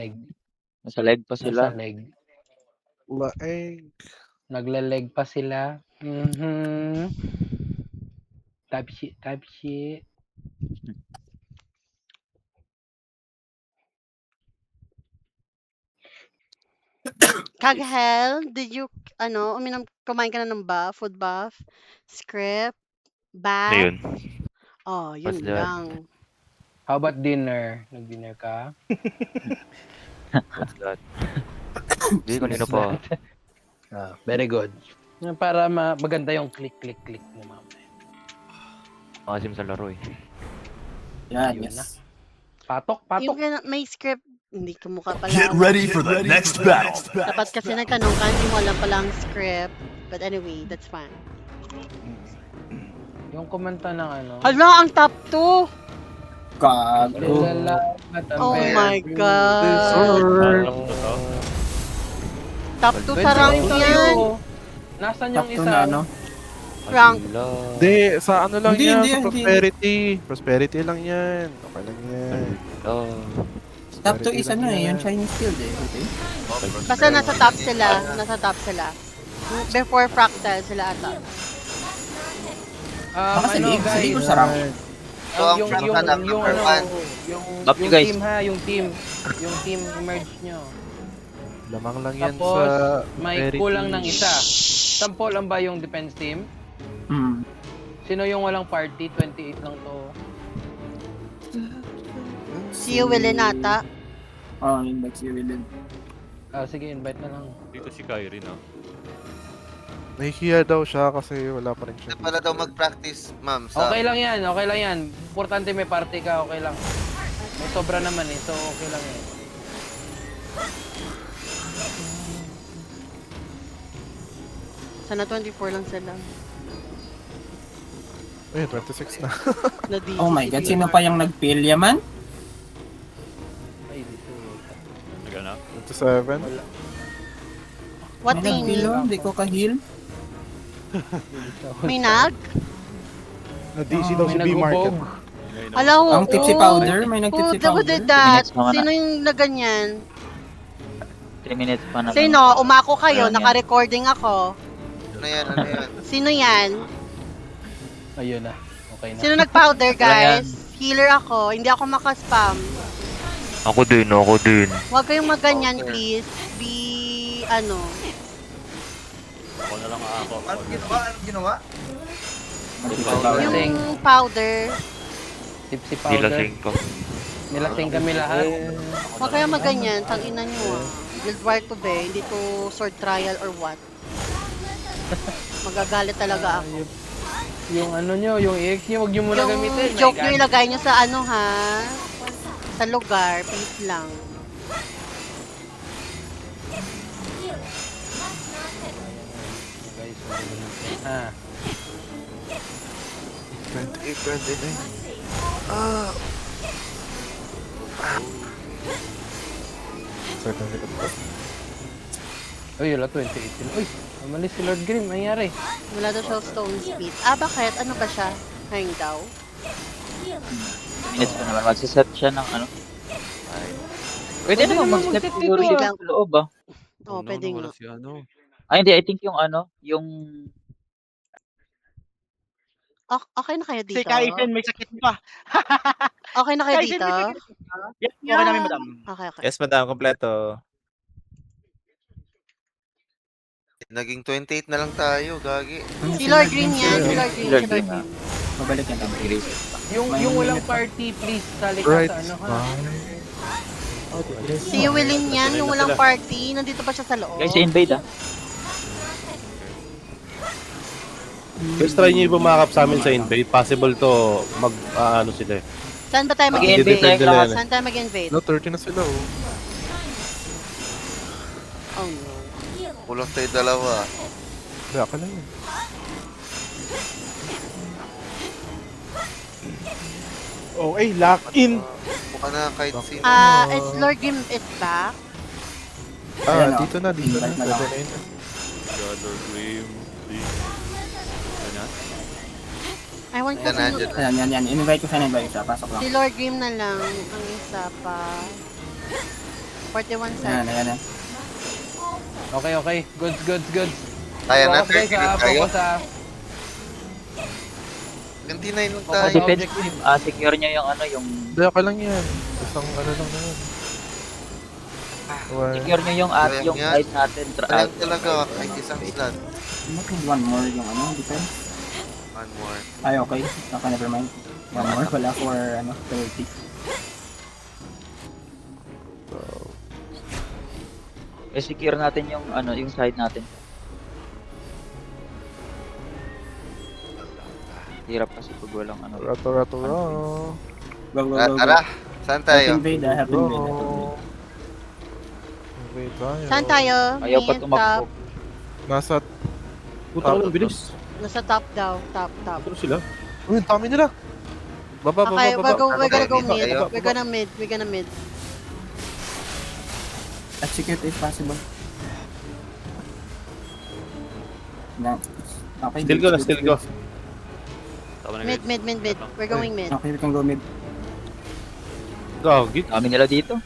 leg. Nasa leg pa sila. Nasa leg. Maeg. Nagle-leg pa sila. Type shit. Kaghel, did you, kumain ka na ng food buff, script, bath? Ayun. Oh, yun What's that? lang. How about dinner? Nag-dinner ka? What's that? Hindi, kanina pa. Very good. Para maganda yung click mo mamaya. Makasim sa laro eh. Yan, Ayun na. yes. Patok. May script, hindi ko mukha pala. Get ready for the next battle. Dapat kasi nagtanong ka, hindi mo alam pala ang script. But anyway, that's fine. Yung kumanta ng ano. Hala, ang top 2! Gago. Oh my God! Top 2 sa rank yan! Nasaan Top yung 2 isa? na ano? Rank. Hindi, sa ano lang Hindi, yan, hindi, sa hindi. prosperity. Prosperity lang yan. Okay lang yan. Top 2 is ano eh, yung Chinese field eh. Okay. Basta nasa top sila. Before Fractal sila ata. Baka sabihin ko sa rank. So, ang Fractal ang number 1. Yung guys. team ha, yung team merge nyo. Lamang lang yan Tapos, sa may prosperity. kulang ng isa. Sample lang ba yung defense team? Hmm. Sino yung walang party? 28 lang to. Si Willen ata. Oh, invite si Willen. Sige, invite na lang. Dito si Kyrie na. Nahihiya daw siya kasi wala pa rin siya. Hindi pala daw mag-practice, ma'am. Sa... Okay lang yan. Importante may party ka, okay lang. May sobra naman eh, so okay lang yan. Sana 24 lang sila. Eh, 26 na. Oh my God, sino pa yung nagpilya man? Ay, dito. Taga na. 27? What May team? nagpilo, hindi ko ka-heal. May nag? Na-DC daw si May B-Market. nagubog. Hello? Ang tipsy powder, may Who nag-tipsy who powder. did that? Minutes naman na. Sino yung naganyan? 3 minutes pa na. Sino? Umako kayo, Ayan yan. naka-recording ako. Ano yan? Sino yan? Ayun na. Okay na. Sino nag-powder, guys? Healer ako, hindi ako makaspam. Ako din. Huwag kayong maganyan, please. Ano? Ako na lang ako. Anong ginawa? Lasing. Yung powder. Tipsy Di powder. lasing ko. Nilasing kami lahat. Huwag kayong maganyan, tangina nyo ah. Guild War to be, hindi to sword trial or what. Magagalit talaga ako. Yung ano nyo, yung EX nyo, huwag nyo muna Yung gamitin. joke My nyo God. ilagay nyo sa ano ha? Sa lugar, please lang. Guys, ah. 28, 29. Certain likod ko. Uy, wala 28. Uy, umalis si Lord Grim. Nangyari. Wala daw siya stone speed. Bakit? Ano ba siya? Hang daw? Minutes pa naman. Magsiset siya ng ano. Pwede naman mag-step mag-set siguro dito, yung loob ah. Oo, pwede nga. Si ano. Ay hindi, I think yung ano, yung... Okay na kayo dito? Si Kaisen may sakit pa. Okay na kayo Kaisen, dito? may sakit pa. Yes, okay namin, madam. Okay. Yes, madam. Kompleto. Naging 28 na lang tayo, gagi. Si Lord Green yan. Si Lord Green. Lord Si Lord Green, Green. Mabalik yan lang. Yung walang party, please, sali ka Right. sa ano ha. Si Willin yan. Yung walang party. Nandito pa siya sa loob. Guys, invade ah. First try niyo bumakap sa amin sa invade. Possible to ano sila eh. Saan ba tayo Mag-invade mag-invade? tayo lahat. Saan tayo mag-invade? No, 30 na sila oh. Oh no. Kulang tayo dalawa. Hindi, ako lang yun. Okay, lock in. Mukha na kahit sino. Is Lord Green is back? Ayan, oh. Dito na. Invite na lang. Pwede na yun. Dollar Grim. Ano? I want ko Yan, nandyan. Yan. Invite ko siya, invite siya. Pasok lang. si Lord Green na lang ang isa pa. 41 Ayan, seconds. ayan. Okay. Goods. Kaya na, Focus guys 30 ha, tayo. focus ha. 29 lang Focus tayo. sa Defense objective. team, secure niya yung ano, yung... Hindi, okay lang yan. Isang ano lang naman. Well, Secure niya yung Sayang yung yan. side natin. Sayang talaga, kahit isang slot. Bakit one more yung ano, defense? One more. Ay, okay. Okay, never mind. One more pala for ano, 30. Secure natin yung ano, yung side natin. Hirap kasi pag walang ano. rato. Go, go, go, go. Tara, saan Help tayo? invade, help invade, help invade. Wait tayo. Saan tayo? Ayaw pa Mid, tumakbo. top. Nasa... Puta ko ng bilis. Nasa top daw. Top. Ano sila? Uy, ang dami nila. Baba. Okay, we're gonna go Okay, mid. tayo. We're gonna mid. Execute if possible. No. Okay. Still go. Tama na Mid. guys. We're going mid. Okay, we can go mid. Gagi. Dami nila dito.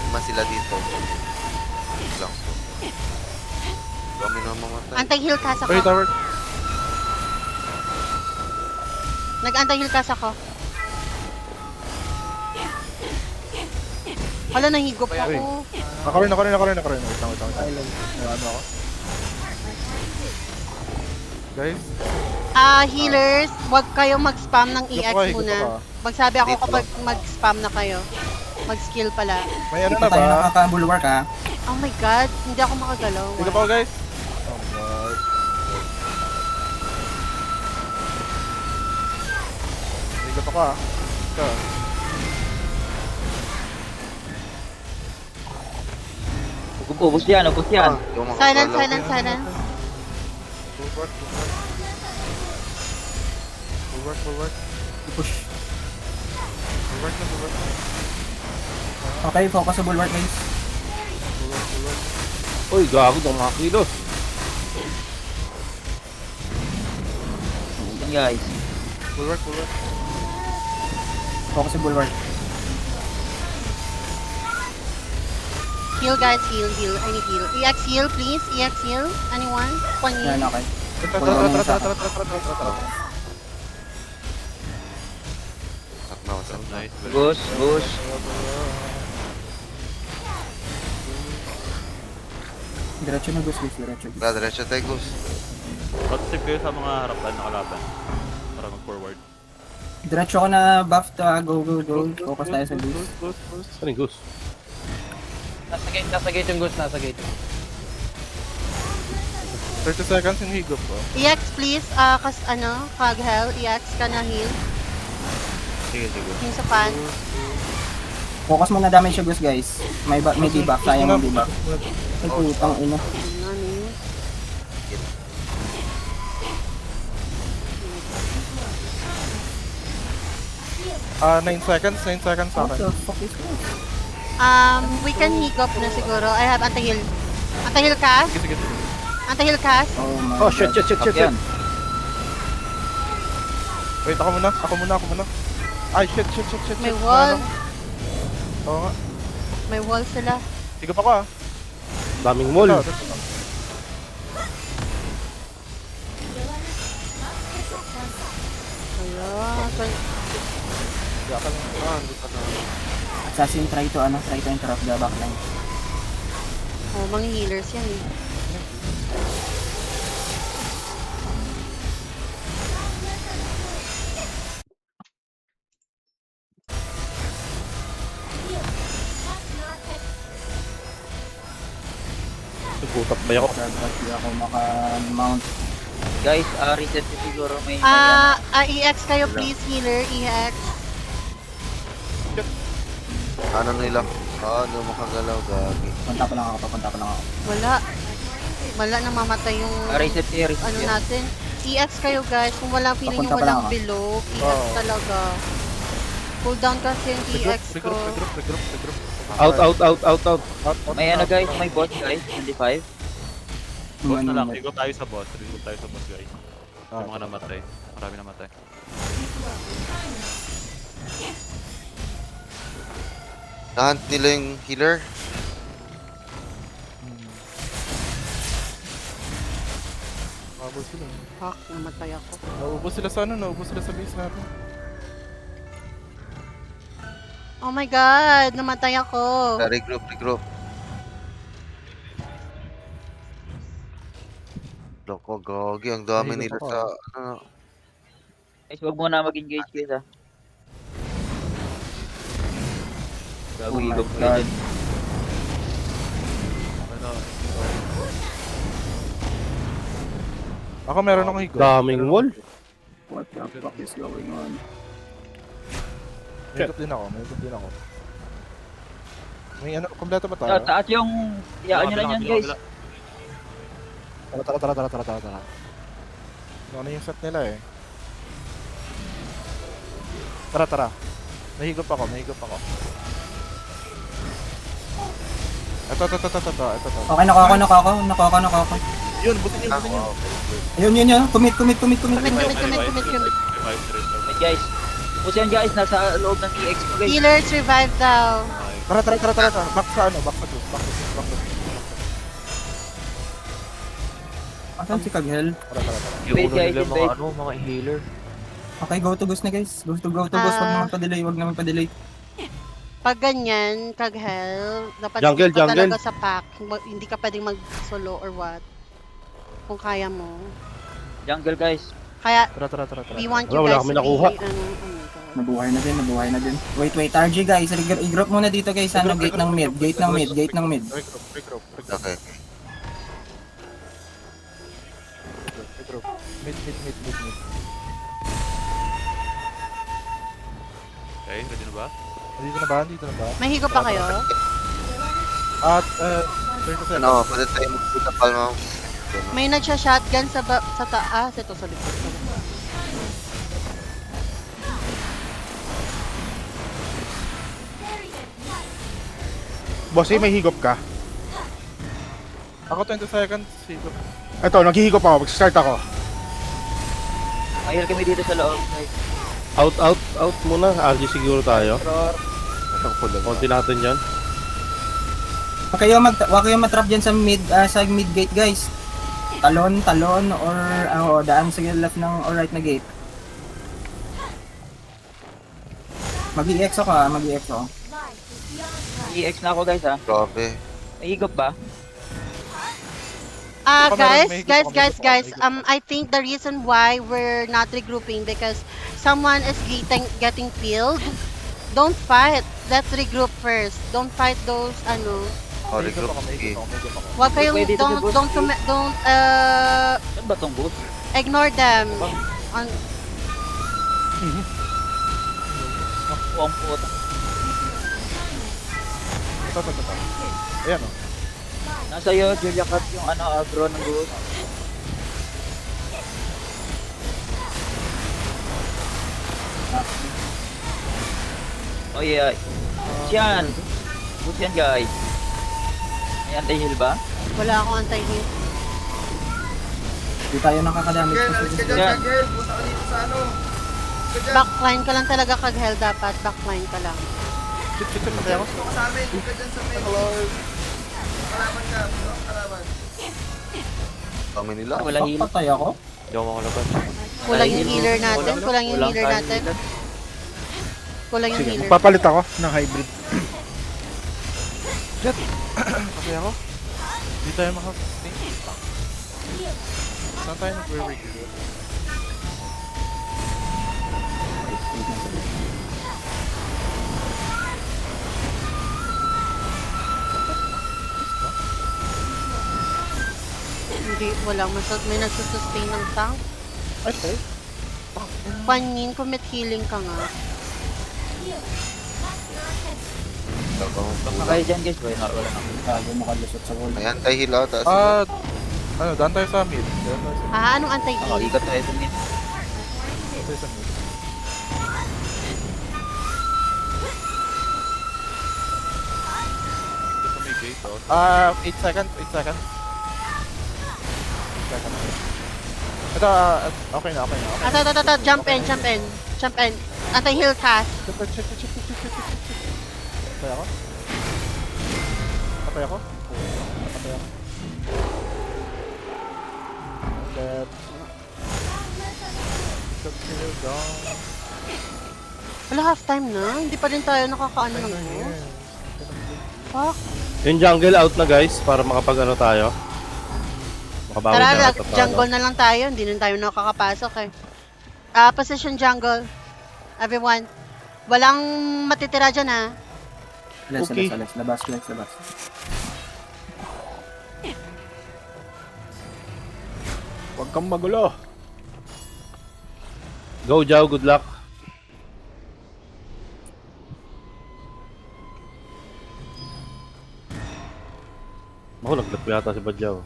Lima sila dito. Wait lang. Kami na mamatay. Anti-heal cast Uy, ako. tower. Nag-anti-heal cast ako. Hala, nahigop Uy. ako. Ako rin. Wait lang. Ano ako? Guys, Healers, wag kayong mag-spam ng EX higop muna. ka. Magsabi ako Dito. kapag mag-spam na kayo. Mag-skill pala. May ano Hindi na pa tayo ba? nakaka-bulwark ha. Oh my god, hindi ako makagalaw. Higop ako, guys. Oh my god. Higop ako ah. Ito. Ubus yan. Yung mga Silence, kalaw. silence. Bulwark. Push. Bulwark na. Okay, focus sa bulwark guys. Uy, gago ng mga kilos. Yan guys. Bulwark. Focus sa bulwark. Heal guys, heal. I need heal. EX heal, please. EX heal. Anyone? One Yan, heal. okay. Tara. Sak na, wasak na. Nice. Bush. Diretso na guys, diretso. Diretso tayo, Gus. Pag-save kayo sa mga harapan na kalaban. Para mag-forward. Diretso ko na buff to go. Focus tayo sa boost. Saan yung goose? Nasa gate yung Goose, nasa gate. 30 seconds yung higop ko. EX please. Fog hell. EX ka na heal. Sige. Yung sa pan. Focus muna damage siya guys. May debuff, sayang yung debuff. Ay putang ina. Ano yun? 9 seconds sa What akin. the fuck is this? We can higop na siguro. I have anti-heal. Anti-heal cast. Sige. Anti-heal cast. Oh my Oh, shit. Yan. Wait, ako muna. Ay, shit. May wall. Oo nga. May wall sila. Higop ako ah. Daming mall. Ito. Assassin try to interrupt the backline. Oh, mga healers yan eh. Putak ba ako? Hindi ako maka-mount. Guys, reset ko siguro may... EX kayo please, healer. EX. Ano nila? Ano makagalaw, gagi. Punta pa lang ako. Wala namamatay yung reset kayo. ano natin. EX kayo guys. Kung wala feeling nyo Papunta pa lang walang ako. below, EX talaga. Cool down kasi yung EX ko. Regroup. Out. May ano guys, may bot guys, 25. Boss na lang. Higop tayo sa boss. Guys. Ah, Yung mga namatay. Marami namatay. Nahunt nila yung healer. Mabos sila. Fuck, namatay ako. Naubos sila sa ano, naubos sila sa base natin. Oh my god, namatay ako. Regroup. Loko, gogi. Ang dami Ay, nila loko. sa... Ano, Guys, huwag muna mag-engage guys ha. Gago, Oh my igop kayo God. dyan. Ako meron akong higo. Daming wall. What the fuck is going on? May higop din ako, May ano, kompleto ba tayo? Taas yung, iyaan nyo lang yan guys. Tara. Ano yung set nila eh. Tara. May higop ako. Ito. Okay, nakuha ko. Yun, butin yun. Ayun. Commit. Commit. Wait guys. Tapos yan guys, nasa loob ng EX ko guys. Healer, survive daw. Tara. Back sa group. Asan si Kaghel? Tara. Wait guys, wait. mga healer. Okay, go to Gus na guys. Go to Gus. Huwag naman pa-delay. Pag ganyan, Kaghel, dapat Jungle, ka talaga jungle. sa pack. Hindi ka pwedeng mag-solo or what. Kung kaya mo. Jungle guys. Kaya, Tara. we want you Wala guys kami to be, nakuha. oh my God. Nabuhay na din. Wait, RG guys. I-group muna dito guys. Ano, gate ng mid. Regroup. okay. Regroup. Mid. Okay, ready na ba? Dito na ba? May higop pa kayo? At, 30 seconds. Ano, pwede tayo magpunta palma. May nagsha-shotgun sa taas. Ito sa likod ko. Boss, may higop ka. Ako 20 seconds, higop. Ito, naghihigop ako. Mag-start ako. Mahil kami dito sa loob guys. Out muna. RG siguro tayo. Ito ko lang. Konti natin dyan. Huwag kayo matrap dyan sa mid gate guys. Talon or daan sa left ng or right na gate. Mag-EX ako. EX na ako guys ha. Grabe. May higop ba? Guys, I think the reason why we're not regrouping because someone is getting killed. Don't fight. Let's regroup first. Don't fight those Oh, regroup. Okay. Wag kayong Pwede dito si boss. don't Saan ba tong boss? ignore them. Ako ang puta. Ito. Ayan o. Nasa iyo, Julia Cat yung agro ng boss. Oh yeah. Yan. Boss yan guys. May anti-heal ba? Wala akong anti-heal. Hindi tayo nakakadamage. Yan. Backline ka lang talaga Kaghel dapat. Backline ka lang. Chip, patay ako. Kami nila. Wala heal. Patay ako? Hindi ako makalaban. Kulang yung healer natin. Kulang yung Kulang healer tayo natin. dito. Kulang yung Sige, healer. magpapalit ako ng hybrid. Patay ako. Hindi tayo makasustain. Saan tayo nag-regroup? Hindi, walang may nagsusustain ng tank. Okay. Panin, commit healing ka nga. Kayo dyan guys. Wala na. Bago makalusot sa wall. May anti-heal ata. Daan tayo sa mid. Anong Ako, anti-heal? ikat tayo sa mid. Dito sa may gate, oh. 8 seconds. Ito, okay na. Ito. Jump in. Anti-heal cast. Check. Patay ako? Patay ako? Patay ako. Dead. Continue down. Wala, half time na. Hindi pa rin tayo nakakaano ng boss. Fuck. Yung jungle out na guys, para makapag ano tayo. Makabawi Tara, na ata tayo. jungle na lang tayo. Hindi na tayo nakakapasok eh. Position jungle. Everyone. Walang matitira dyan ah. Alas, Okay. alas, labas, labas. Huwag kang magulo. Go Jao, good luck. Ako, naglat ko yata si Badyaw.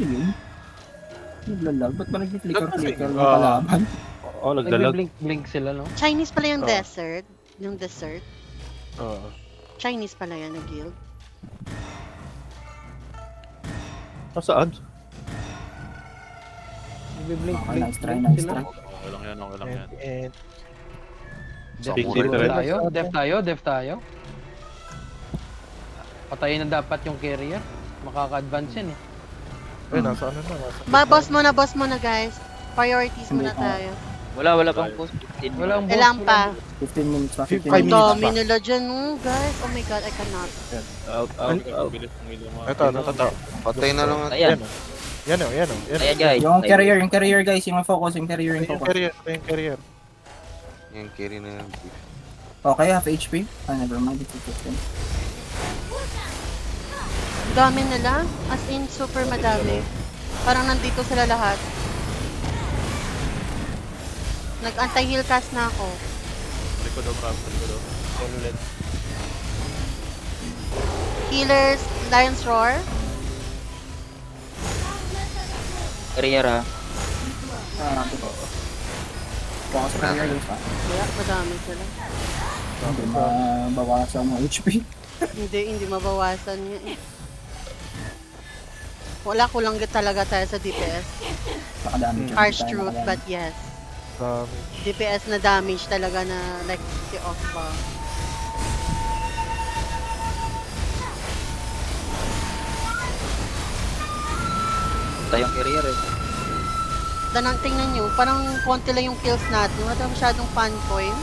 Yun. Naglalag. Ba't ba nag-flicker-flicker ng Ah. kalaban? Oo, nagdalag. Nagbe-blink sila, no? Chinese pala yung Oh. desert. Yung dessert. Oo. Chinese pala yan na guild. Saan? Nagbe-blink Okay, nice try, blink nice sila. try. Okay lang yan, okay lang yan. And Def Big def difference. tayo, def tayo. Patayin na dapat yung carrier. Makaka-advance yan eh. nasa ano na, nasa Boss mo na guys. Priorities muna tayo. Wala pang post. 15 Walang boss. Ilang pa? 15 minutes pa, 15 5 minutes. minutes. Dami nila dyan, guys. Oh my god, I cannot. Out. Bilis ng ilaw mo. Ito. Patay na lang. Ayan. Yan o. Ayan guys. Yung carrier guys, yung focus, yung carrier yung Yung focus. carrier. Yung carry na yan. Okay, half HP. Ah, never mind, it's 15. Dami nila. As in, super madami. Parang nandito sila lahat. Nag-anti-heal cast na ako. Likod daw, Crab. Likod daw. Healers, Lion's Roar. Career ha. Ah, focus carrier guys pa. Wala, madami sila. Hindi mabawasan mo HP. Hindi mabawasan niya eh. Wala, kulang talaga tayo sa DPS. Nakadami dyan. Harsh Tayo truth, nakadami. but yes. Damage. DPS na damage talaga na like si off ba. Tayong career eh. Danang tingnan nyo, parang konti lang yung kills natin. Wala tayong masyadong fan point.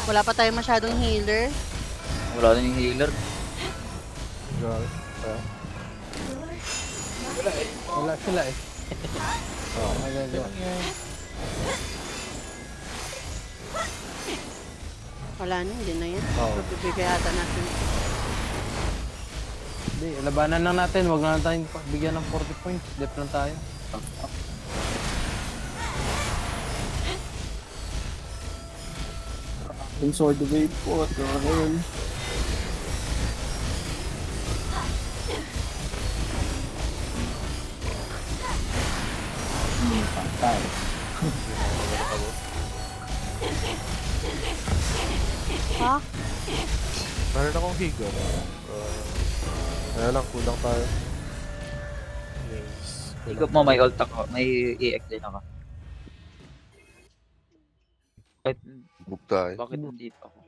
Wala pa tayong masyadong healer. Wala na yung healer. Grabe. Wala sila eh. Magagawa. Wala na, hindi na yan. Oo. Bibigay ata natin. Hindi, labanan lang natin. Huwag na tayong bigyan ng 40 points. Def lang tayo. Yung sword wave po, turtle. Pantay. Ha? Meron akong higo. Kaya lang, kulang tayo. Yes. Higop mo may ult ako. May EX din ako. Bakit, Bug tayo. bakit nandito ako?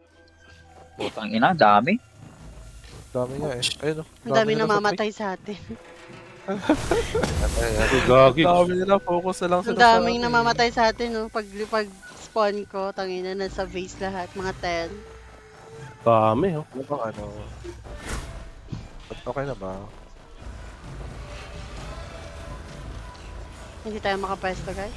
Putang ina, dami. Dami nga eh. Ayun o. Ang dami na mamatay sa atin. Gagi. Dami nila, focus na lang Ang sila sa daming atin. namamatay sa atin, no? Pag spawn ko, tangina na sa base lahat, mga 10. Dami oh. Ano bang ano? Okay na ba? Hindi tayo makapwesto, guys.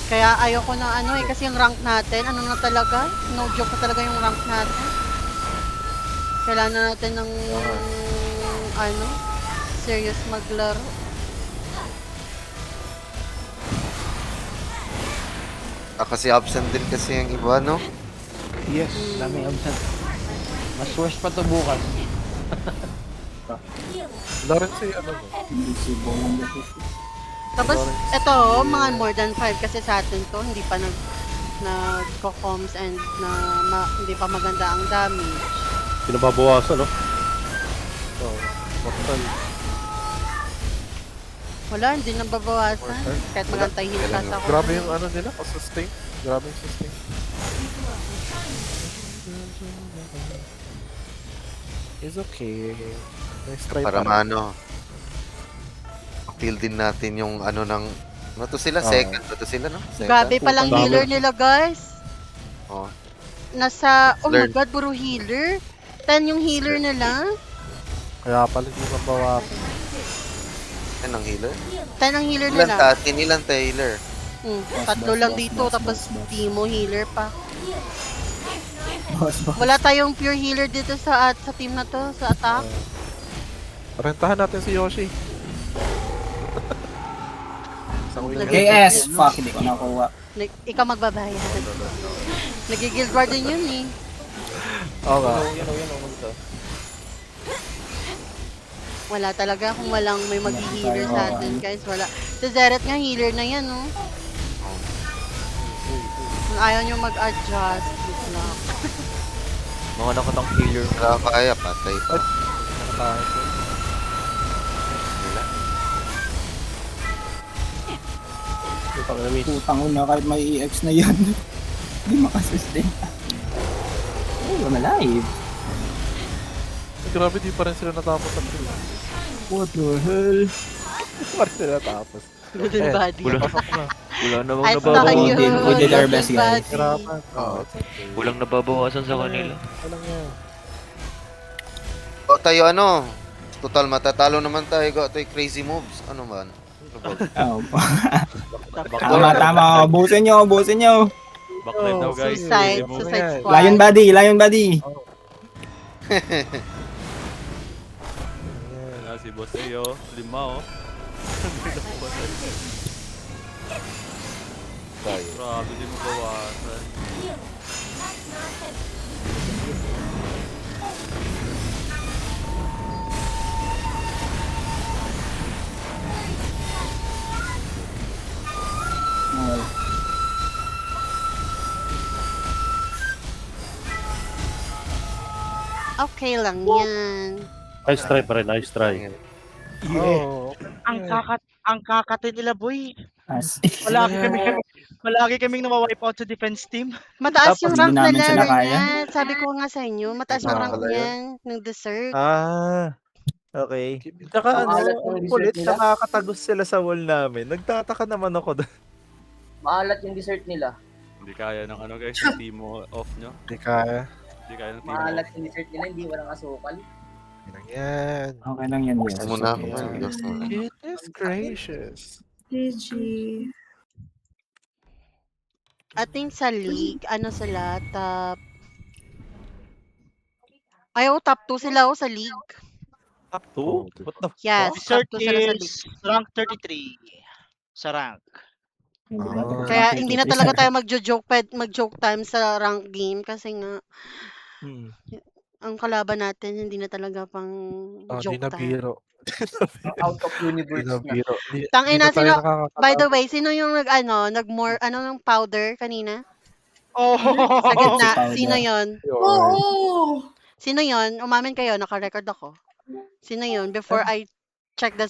Kaya ayoko na ano eh, kasi yung rank natin, ano na talaga, no joke na talaga yung rank natin. Kailangan na natin ng, ano, serious maglaro. Kasi absent din kasi yung iba, no? Yes. Daming absent. Mas worse pa to bukas. Wala rin si ano mo. Invisible lang dito. Tapos, eto, mga more than 5 kasi sa atin to, hindi pa nagko-coms and na hindi pa maganda ang damage. Pinababawasan, no? Oh, mortal. Wala, hindi nang babawasan. Kahit magantay-heal ka sa Grabe yung ano nila, sustain. Grabe yung sustain. It's okay. Nice try Para pa rin. maano. Feel din natin yung ano ng... Ano to sila? Second? Ano to sila, no? Second? Grabe palang Dami. healer nila, guys. Oh. Nasa, oh my Learn. god, puro healer. 10 yung healer nila. Kaya pala hindi mabawasan. Yan ang healer. 10 ang healer Ilan nila. sa atin? Ilan tayo healer? Tatlo lang dito, tapos Timo healer pa. Boss. Wala tayong pure healer dito sa team na to, sa attack. Rentahan natin si Yoshi. Isang win. KS! Fuck, hindi ko nakuha. Ikaw magbabayad. Nag-guild war din yun eh. Oo nga. Wala talaga kung walang may mag-healer sa atin, guys. Wala. Si Zeret nga, healer na yan, no? Kung ayaw nyo mag-adjust, good luck. Mga nakatang healer. Wala kaya, patay pa. Putang ina, miss. Putang una, kahit may EX na yan. Hindi makasustain. Ay, wala live. Grabe, di pa rin sila natapos sa kill. What the hell? Di pa rin sila natapos. Good and body. Pasok na. Wala namang I saw nababawasan. you. We did our best, Good guys. body. Hirapan. Oo, it's okay. Walang nababawasan sa kanila. Walang yan. O tayo ano? Total matatalo naman tayo. Go tayo crazy moves. Ano man? Ano ba? Oh, tama. Ubusin nyo. Backline daw, guys. Suicide, Remove. suicide Ayan. squad. Lion body. Ayan, si Boss Ayo. 5, oh. Tayo. Grabe din mo bawasan. Okay lang yan. Nice try pa rin, nice try. Oo. Ang kakati nila, boy. As, Palagi kaming nawa-wipe out sa defense team. Mataas yung Tapos rank hindi namin nila, sila kaya. ganyan. Sabi ko nga sa inyo, mataas yung rank Nakakala yun. niyan ng dessert. Okay. Tsaka ano, Maalat yung Ang dessert kulit, nila. nakakatagos sila sa wall namin. Nagtataka naman ako doon. Maalat yung dessert nila. Hindi kaya ng ano, guys. Yung Timo off nyo. Hindi kaya. Hindi kaya ng Timo Maalat off. yung dessert nila, hindi walang asukal. Lang yan. okay lang yan, boss. Gusto mo na ako man. Gusto mo na. Goodness gracious. I think sa league, ano sila, top... Ayaw, top 2 sila sa league. Top 2? What the Yes, Dessert top 2 sila sa league. is rank 33 sa rank. Kaya hindi na talaga tayo mag-joke time sa rank game kasi nga Hmm. ang kalaban natin hindi na talaga pang Oh, di joke na time. biro. Out of Di universe na na. biro. Tangina, Di na tayo sino- nakakatawa. By the way, sino yung nag-more, ano yung powder kanina? Oh! Sa gitna, powder. sino yon? Yun. Sino yon? Umamin kayo, naka-record ako. Sino yon? Before I check the